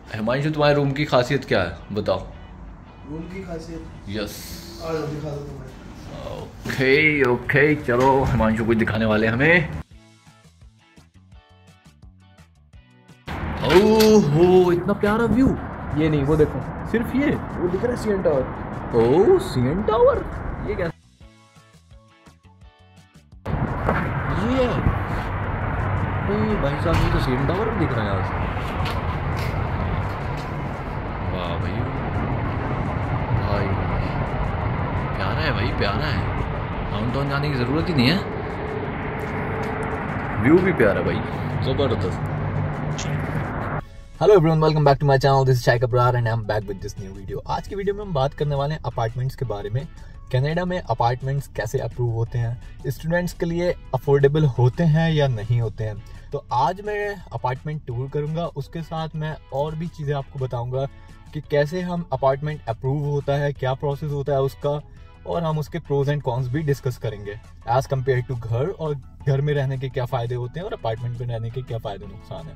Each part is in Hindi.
हिमांशु, तुम्हारे रूम की खासियत क्या है बताओ। रूम की खासियत यस। आज दिखा दो तुम्हें। ओके ओके, चलो हिमांशु कुछ दिखाने वाले हमें। ओहो, इतना प्यारा व्यू। ये नहीं, वो देखो, सिर्फ ये वो दिख रहा है सीएन टावर। ओ सीएन टावर, ये क्या? ये भाई साहब, ये तो सीएन टावर दिख रहा है यहाँ से। वाह भाई, भाई प्यारा है भाई, प्यारा है। डाउनटाउन जाने की ज़रूरत ही नहीं है, व्यू भी प्यारा भाई, ज़बरदस्त। Hello everyone, welcome back to my channel. This is Shaik Abrar and I am back with this new video. आज की वीडियो में हम बात करने वाले हैं अपार्टमेंट्स के बारे में। कनाडा में अपार्टमेंट्स कैसे अप्रूव होते हैं, स्टूडेंट्स के लिए अफोर्डेबल होते हैं या नहीं होते हैं। तो आज मैं अपार्टमेंट टूर करूंगा, उसके साथ मैं और भी चीज़ें आपको बताऊंगा कि कैसे हम अपार्टमेंट अप्रूव होता है, क्या प्रोसेस होता है उसका, और हम उसके प्रोज एंड कॉन्स भी डिस्कस करेंगे एज कम्पेयर टू घर, और घर में रहने के क्या फ़ायदे होते हैं और अपार्टमेंट में रहने के क्या फ़ायदे नुकसान हैं।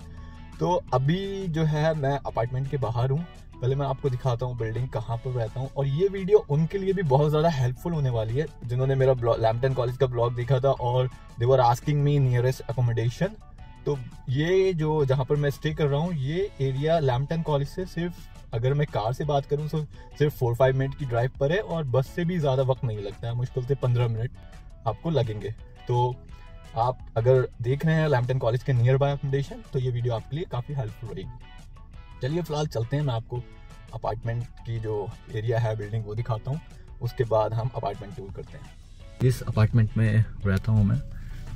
तो अभी जो है मैं अपार्टमेंट के बाहर हूँ। पहले मैं आपको दिखाता हूँ बिल्डिंग कहाँ पर रहता हूँ, और ये वीडियो उनके लिए भी बहुत ज़्यादा हेल्पफुल होने वाली है जिन्होंने मेरा लैम्पटन कॉलेज का ब्लॉग देखा था और they were asking me nearest accommodation. तो ये जो जहाँ पर मैं स्टे कर रहा हूँ, ये एरिया लैम्पटन कॉलेज से सिर्फ, अगर मैं कार से बात करूँ तो सिर्फ 4-5 मिनट की ड्राइव पर है, और बस से भी ज़्यादा वक्त नहीं लगता है, मुश्किल से 15 मिनट आपको लगेंगे। तो आप अगर देख रहे हैं लैम्पटन कॉलेज के नियर बाय अकोमोडेशन, तो ये वीडियो आपके लिए काफ़ी हेल्पफुल रहेगी। चलिए फिलहाल चलते हैं, मैं आपको अपार्टमेंट की जो एरिया है, बिल्डिंग, वो दिखाता हूँ, उसके बाद हम अपार्टमेंट टूर करते हैं। इस अपार्टमेंट में रहता हूँ मैं।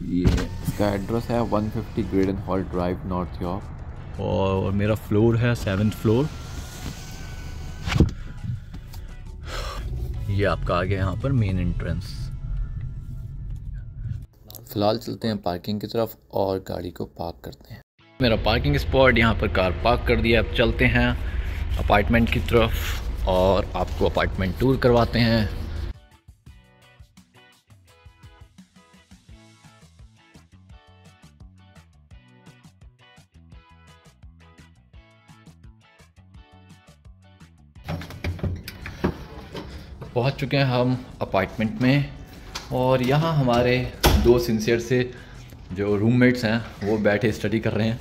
ये इसका एड्रेस है 150 ग्रेडन हॉल ड्राइव, नॉर्थ यॉर्क, और मेरा फ्लोर है 7th फ्लोर। ये आपका आ गया यहाँ पर मेन एंट्रेंस। फिलहाल चलते हैं पार्किंग की तरफ और गाड़ी को पार्क करते हैं। मेरा पार्किंग स्पॉट, यहाँ पर कार पार्क कर दिया। अब चलते हैं अपार्टमेंट की तरफ और आपको अपार्टमेंट टूर करवाते हैं। पहुँच चुके हैं हम अपार्टमेंट में, और यहाँ हमारे दो सिंसियर से जो रूममेट्स हैं वो बैठे स्टडी कर रहे हैं।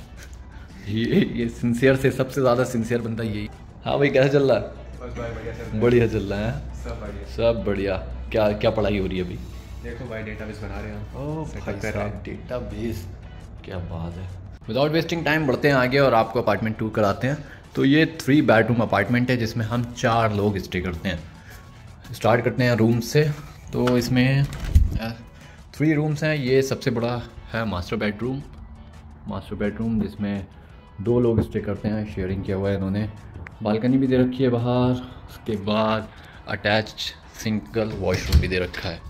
ये सिंसियर से सबसे ज़्यादा सिंसियर बंदा यही। हाँ भाई, कैसा चल रहा है? बस भाई बढ़िया बढ़िया चल रहा है, सब बढ़िया। सब बढ़िया। क्या क्या पढ़ाई हो रही है अभी? देखो भाई, डेटाबेस बना रहे हैं। ओह सेटअप कर रहे हैं। डेटाबेस, क्या बात है। विदाउट वेस्टिंग टाइम बढ़ते हैं आगे और आपको अपार्टमेंट टूर कराते हैं। तो ये 3 बेडरूम अपार्टमेंट है जिसमें हम 4 लोग स्टे करते हैं। स्टार्ट करते हैं रूम से। तो इसमें 3 रूम्स हैं। ये सबसे बड़ा है मास्टर बेडरूम जिसमें 2 लोग स्टे करते हैं, शेयरिंग किया हुआ है इन्होंने। बालकनी भी दे रखी है बाहर, उसके बाद अटैच सिंगल वॉशरूम भी दे रखा है।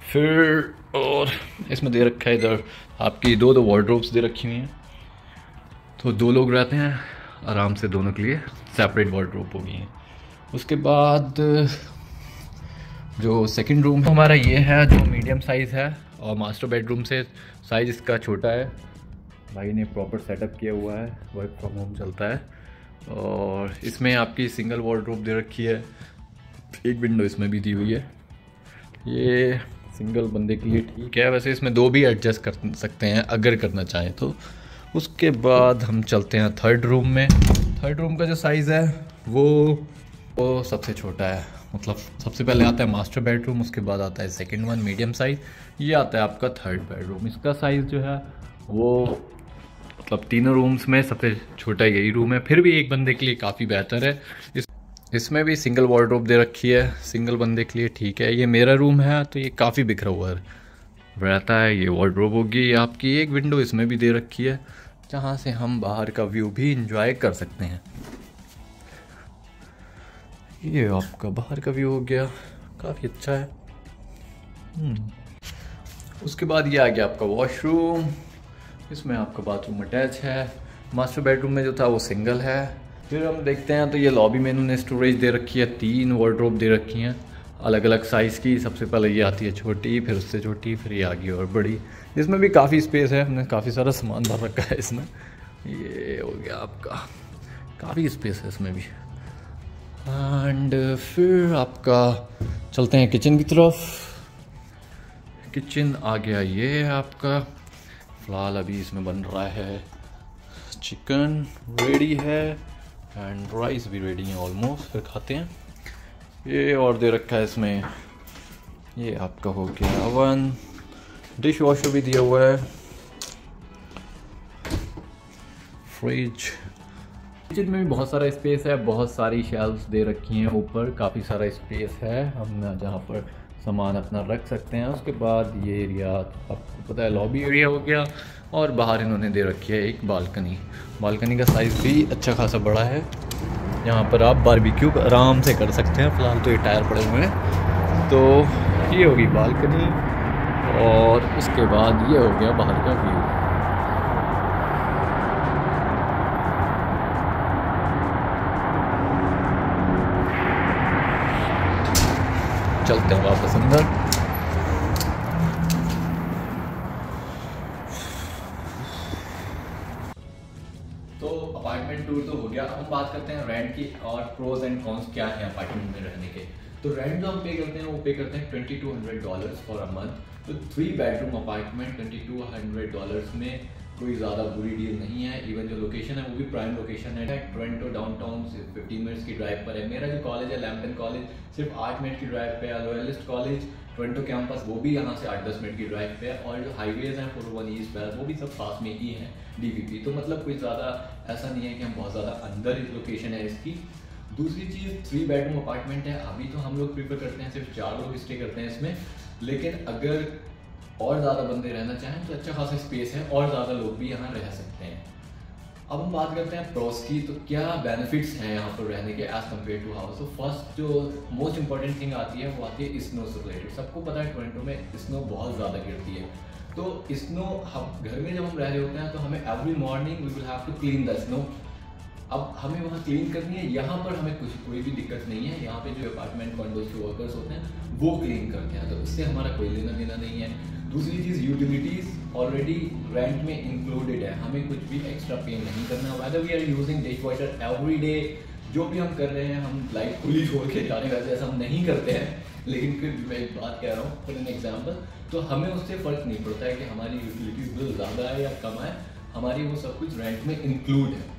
फिर और इसमें दे रखा है इधर आपकी 2 वार्डरोब्स दे रखी हुई हैं। तो 2 लोग रहते हैं आराम से, दोनों के लिए सेपरेट वार्डरोब होगी हैं। उसके बाद जो सेकंड रूम हमारा ये है, जो मीडियम साइज़ है, और मास्टर बेडरूम से साइज़ इसका छोटा है। भाई ने प्रॉपर सेटअप किया हुआ है, वर्क फ्रॉम होम चलता है। और इसमें आपकी सिंगल वार्डरोब दे रखी है, एक विंडो इसमें भी दी हुई है। ये सिंगल बंदे के लिए ठीक है, वैसे इसमें 2 भी एडजस्ट कर सकते हैं अगर करना चाहें तो। उसके बाद हम चलते हैं थर्ड रूम में। थर्ड रूम का जो साइज़ है वो सबसे छोटा है, मतलब सबसे पहले आता है मास्टर बेडरूम, उसके बाद आता है सेकंड वन मीडियम साइज़, ये आता है आपका थर्ड बेडरूम। इसका साइज़ जो है वो मतलब तीनों रूम्स में सबसे छोटा यही रूम है, फिर भी एक बंदे के लिए काफ़ी बेहतर है। इसमें भी सिंगल वार्डरोब दे रखी है, सिंगल बंदे के लिए ठीक है। ये मेरा रूम है तो ये काफ़ी बिखरा हुआ रहता है। ये वार्डरोब होगी आपकी, एक विंडो इसमें भी दे रखी है जहाँ से हम बाहर का व्यू भी इंजॉय कर सकते हैं। ये आपका बाहर का व्यू हो गया, काफ़ी अच्छा है। उसके बाद ये आ गया आपका वॉशरूम। इसमें आपका बाथरूम अटैच है। मास्टर बेडरूम में जो था वो सिंगल है। फिर हम देखते हैं तो ये लॉबी में इन्होंने स्टोरेज दे रखी है, 3 वार्डरोब दे रखी हैं अलग अलग साइज़ की। सबसे पहले ये आती है छोटी, फिर उससे छोटी, फिर ये आ गई और बड़ी। इसमें भी काफ़ी स्पेस है, हमने काफ़ी सारा सामान भर रखा है इसमें। ये हो गया आपका, काफ़ी स्पेस है इसमें भी। एंड फिर आपका चलते हैं किचन की तरफ। किचन आ गया ये आपका। फ़िलहाल अभी इसमें बन रहा है चिकन, रेडी है एंड राइस भी रेडी है ऑलमोस्ट। फिर खाते हैं। ये और दे रखा है इसमें, ये आपका हो गया ओवन, डिश वॉशर भी दिया हुआ है, फ्रिज। किचन में भी बहुत सारा स्पेस है, बहुत सारी शेल्फ्स दे रखी हैं ऊपर, काफ़ी सारा स्पेस है हम जहाँ पर सामान अपना रख सकते हैं। उसके बाद ये एरिया आपको पता है लॉबी एरिया हो गया, और बाहर इन्होंने दे रखी है एक बालकनी। बालकनी का साइज़ भी अच्छा खासा बड़ा है, यहाँ पर आप बारबेक्यू आराम से कर सकते हैं। फ़िलहाल तो ये टायर पड़े हुए हैं। तो ये होगी बालकनी, और उसके बाद ये हो गया बाहर का व्यू। चलते हैं वापस अंदर। तो अपार्टमेंट टूर तो हो गया, अब हम बात करते हैं रेंट की और प्रोज एंड कॉन्स क्या है अपार्टमेंट में रहने के। तो रेंट जो हम पे करते हैं वो पे करते हैं $2200 फॉर अ मंथ। तो 3 बेडरूम अपार्टमेंट $2200 में कोई ज़्यादा बुरी डील नहीं है। इवन जो लोकेशन है वो भी प्राइम लोकेशन है, टोरंटो डाउनटाउन से 15 मिनट्स की ड्राइव पर है। मेरा जो कॉलेज है लैम्पटन कॉलेज सिर्फ 8 मिनट की ड्राइव पे है। लॉयलिस्ट कॉलेज टोरंटो कैंपस वो भी यहाँ से 8-10 मिनट की ड्राइव पे है। और जो हाईवेज हैं 401 ईस्ट वेस्ट वो भी सब पास में ही हैं, DVP। तो मतलब कोई ज़्यादा ऐसा नहीं है कि हम बहुत ज़्यादा अंदर इस लोकेशन है इसकी। दूसरी चीज़ 3 बेडरूम अपार्टमेंट है। अभी तो हम लोग प्रीफर करते हैं सिर्फ 4 लोग स्टे करते हैं इसमें, लेकिन अगर और ज़्यादा बंदे रहना चाहें तो अच्छा खासा स्पेस है और ज़्यादा लोग भी यहाँ रह सकते हैं। अब हम बात करते हैं प्रोस की, तो क्या बेनिफिट्स हैं यहाँ पर रहने के एज़ कम्पेयर टू हाउस। तो फर्स्ट जो मोस्ट इंपॉर्टेंट थिंग आती है वो आती है स्नो से रिलेटेड। सबको पता है टोरंटो में स्नो बहुत ज़्यादा गिरती है। तो स्नो हम घर में जब हम रह रहे होते हैं तो हमें every morning we will have to clean the snow. अब हमें वहाँ क्लीन करनी है, यहाँ पर हमें कोई भी दिक्कत नहीं है। यहाँ पे जो अपार्टमेंट कॉन्डोज के वर्कर्स होते हैं वो क्लीन करते हैं, तो इससे हमारा कोई लेना देना नहीं है। दूसरी चीज़ यूटिलिटीज़ ऑलरेडी रेंट में इंक्लूडेड है, हमें कुछ भी एक्स्ट्रा पे नहीं करना। Whether we are using dishwasher every day, जो भी हम कर रहे हैं हम लाइट खुली छोड़ के जा रहे हैं, वैसे ऐसा हम नहीं करते हैं, लेकिन फिर मैं एक बात कह रहा हूँ फॉर एन एग्जाम्पल, तो हमें उससे फ़र्क नहीं पड़ता है कि हमारी यूटिलिटीज़ बिल ज़्यादा है या कम है, हमारी वो सब कुछ रेंट में इंक्लूड है।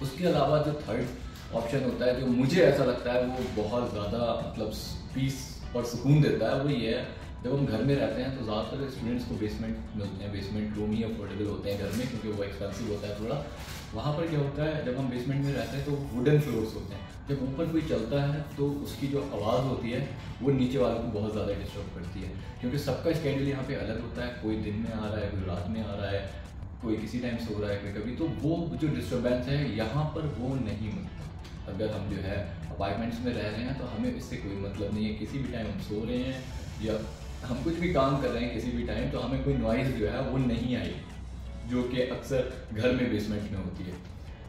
उसके अलावा जो थर्ड ऑप्शन होता है जो मुझे ऐसा लगता है वो बहुत ज़्यादा मतलब पीस और सुकून देता है, वो ये है जब हम घर में रहते हैं तो ज़्यादातर स्टूडेंट्स को बेसमेंट मिलते हैं। बेसमेंट रूम ही अफोर्डेबल होते हैं घर में क्योंकि वो एक्सपेंसिव होता है थोड़ा। वहाँ पर क्या होता है जब हम बेसमेंट में रहते हैं तो वुडन फ्लोर्स होते हैं, जब ऊपर कोई चलता है तो उसकी जो आवाज़ होती है वो नीचे वालों को बहुत ज़्यादा डिस्टर्ब करती है, क्योंकि सबका स्केड्यूल यहाँ पे अलग होता है। कोई दिन में आ रहा है, कोई रात में आ रहा है, कोई किसी टाइम सो रहा है, कोई कभी। तो वो जो डिस्टर्बेंस है यहाँ पर वो नहीं मिलता। अगर हम जो है अपार्टमेंट्स में रह रहे हैं तो हमें इससे कोई मतलब नहीं है। किसी भी टाइम हम सो रहे हैं या हम कुछ भी काम कर रहे हैं किसी भी टाइम, तो हमें कोई नॉइज़ जो है वो नहीं आई, जो कि अक्सर घर में बेसमेंट में होती है।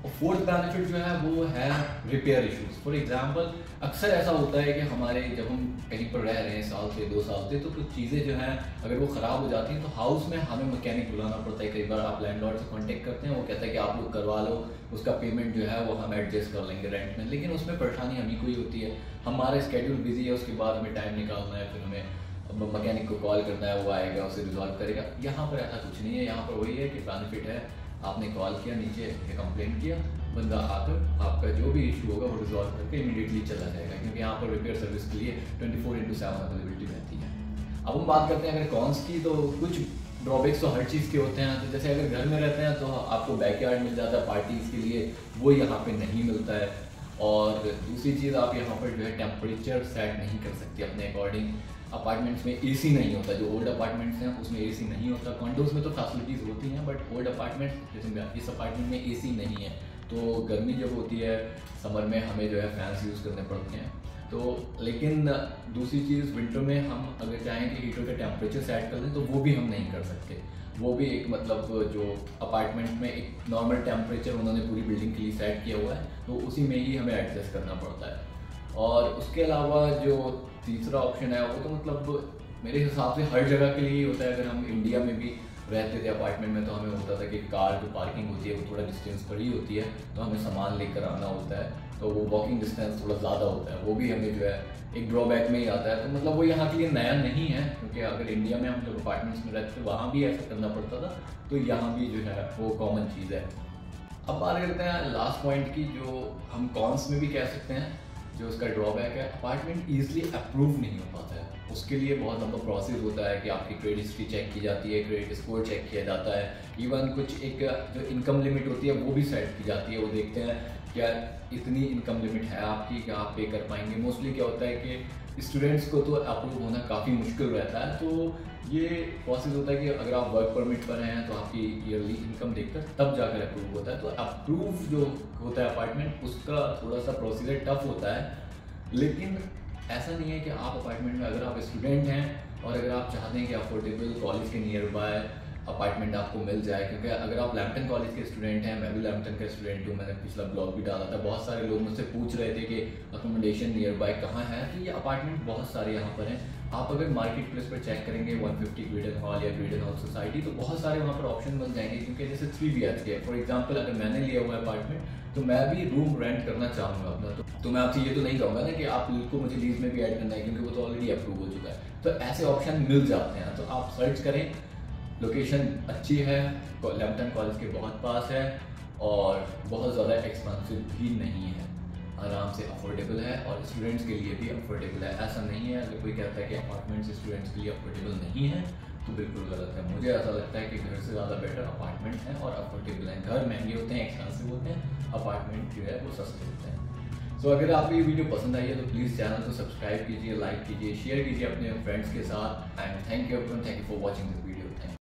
और फोर्थ बेनिफिट जो है वो है रिपेयर इश्यूज। फॉर एग्जांपल अक्सर ऐसा होता है कि हमारे जब हम कहीं पर रह रहे हैं साल से 2 साल से, तो कुछ चीज़ें जो हैं अगर वो ख़राब हो जाती हैं तो हाउस में हमें मैकेनिक बुलाना पड़ता है। कई बार आप लैंडलॉर्ड से कांटेक्ट करते हैं, वो कहता है कि आप लोग करवा लो, उसका पेमेंट जो है वो हम एडजस्ट कर लेंगे रेंट में, लेकिन उसमें परेशानी हमें कोई होती है। हमारा स्केड्यूल बिजी है, उसके बाद हमें टाइम निकालना है, फिर हमें मैकेनिक को कॉल करना है, वो आएगा, उसे रिजॉल्व करेगा। यहाँ पर ऐसा कुछ नहीं है। यहाँ पर वही है कि बेनिफिट है, आपने कॉल किया, नीचे कंप्लेंट किया, बंदा आकर आपका जो भी इशू होगा वो रिजॉल्व करके इमीडिएटली चला जाएगा, क्योंकि यहाँ पर रिपेयर सर्विस के लिए 24/7 अवेलेबिलिटी रहती है। अब हम बात करते हैं अगर कॉन्स की, तो कुछ ड्रॉबैक्स तो हर चीज़ के होते हैं। तो जैसे अगर घर में रहते हैं तो आपको बैकयार्ड मिल जाता है पार्टीज़ के लिए, वो यहाँ पे नहीं मिलता है। और दूसरी चीज़ आप यहाँ पर जो है टेम्परेचर सेट नहीं कर सकते अपने अकॉर्डिंग। अपार्टमेंट्स में AC नहीं होता, जो ओल्ड अपार्टमेंट्स हैं उसमें AC नहीं होता। कॉन्डोज में तो फैसिलिटीज़ होती हैं, बट ओल्ड अपार्टमेंट्स जैसे इस अपार्टमेंट में AC नहीं है, तो गर्मी जब होती है समर में हमें जो है फैंस यूज़ करने पड़ते हैं। तो लेकिन दूसरी चीज़ विंटर में हम अगर चाहें कि हीटर का टेम्परेचर सेट कर दें तो वो भी हम नहीं कर सकते। वो भी एक मतलब जो अपार्टमेंट में एक नॉर्मल टेम्परेचर उन्होंने पूरी बिल्डिंग के लिए सेट किया हुआ है, तो उसी में ही हमें एडजस्ट करना पड़ता है। और उसके अलावा जो तीसरा ऑप्शन है वो तो मतलब मेरे हिसाब से हर जगह के लिए ही होता है। अगर हम इंडिया में भी रहते थे अपार्टमेंट में तो हमें होता था कि कार जो पार्किंग होती है वो थोड़ा डिस्टेंस पर ही होती है, तो हमें सामान लेकर आना होता है, तो वो वॉकिंग डिस्टेंस थोड़ा ज़्यादा होता है, वो भी हमें जो है एक ड्रॉबैक में ही आता है। तो मतलब वो यहाँ के लिए नया नहीं है, क्योंकि अगर इंडिया में हम लोग अपार्टमेंट्स में रहते थे वहाँ भी ऐसा करना पड़ता था, तो यहाँ भी जो है वो कॉमन चीज़ है। अब बात करते हैं लास्ट पॉइंट की, जो हम कॉन्स में भी कह सकते हैं, जो उसका ड्रॉबैक है, अपार्टमेंट ईजिली अप्रूव नहीं हो पाता है। उसके लिए बहुत लंबा प्रोसेस होता है कि आपकी क्रेडिट हिस्ट्री चेक की जाती है, क्रेडिट स्कोर चेक किया जाता है, इवन कुछ एक जो इनकम लिमिट होती है वो भी सेट की जाती है। वो देखते हैं क्या इतनी इनकम लिमिट है आपकी, क्या आप पे कर पाएंगे। मोस्टली क्या होता है कि स्टूडेंट्स को तो अप्रूव होना काफ़ी मुश्किल रहता है, तो ये प्रोसेस होता है कि अगर आप वर्क परमिट पर हैं तो आपकी ईयरली इनकम देखकर तब जाकर अप्रूव होता है। तो अप्रूव जो होता है अपार्टमेंट, उसका थोड़ा सा प्रोसीजर टफ होता है। लेकिन ऐसा नहीं है कि आप अपार्टमेंट में, अगर आप स्टूडेंट हैं और अगर आप चाहते हैं कि अफोर्डेबल कॉलेज के नियर बाय अपार्टमेंट आपको मिल जाए, क्योंकि अगर आप लैम्पटन कॉलेज के स्टूडेंट हैं, मैं भी लैम्पटन का स्टूडेंट हूँ, मैंने पिछला ब्लॉग भी डाला था, बहुत सारे लोग मुझसे पूछ रहे थे कि अकोमोडेशन नियर बाय कहाँ है। तो ये अपार्टमेंट बहुत सारे यहाँ पर हैं। आप अगर मार्केट प्लेस पर चेक करेंगे 150 ग्रेडन हॉल या ग्रेडन हॉल सोसाइटी, तो बहुत सारे वहाँ पर ऑप्शन मिल जाएंगे। क्योंकि जैसे 3 BHK फॉर एग्जाम्पल अगर मैंने लिया हुआ है अपार्टमेंट, तो मैं भी रूम रेंट करना चाहूँगा अपना, तो मैं आपसे ये तो नहीं कहूँगा ना कि आप को मुझे लीज में भी ऐड करना है, क्योंकि वो तो ऑलरेडी अप्रूव हो चुका है। तो ऐसे ऑप्शन मिल जाते हैं, तो आप सर्च करें। लोकेशन अच्छी है, लैम्पटन कॉलेज के बहुत पास है और बहुत ज़्यादा एक्सपेंसिव भी नहीं है, आराम से अफोर्डेबल है और स्टूडेंट्स के लिए भी अफोर्डेबल है। ऐसा नहीं है अगर कोई कहता है कि अपार्टमेंट्स स्टूडेंट्स के लिए अफोर्डेबल नहीं है तो बिल्कुल गलत है। मुझे ऐसा लगता है कि घर से ज़्यादा बेटर अपार्टमेंट है और अफोर्डेबल है। घर महंगे होते हैं, एक्सपेंसिव होते हैं, अपार्टमेंट जो है वो सस्ते होते हैं। तो अगर आपको ये वीडियो पसंद आई है तो प्लीज़ चैनल को सब्सक्राइब कीजिए, लाइक कीजिए, शेयर कीजिए अपने फ्रेंड्स के साथ। And thank you for watching this video.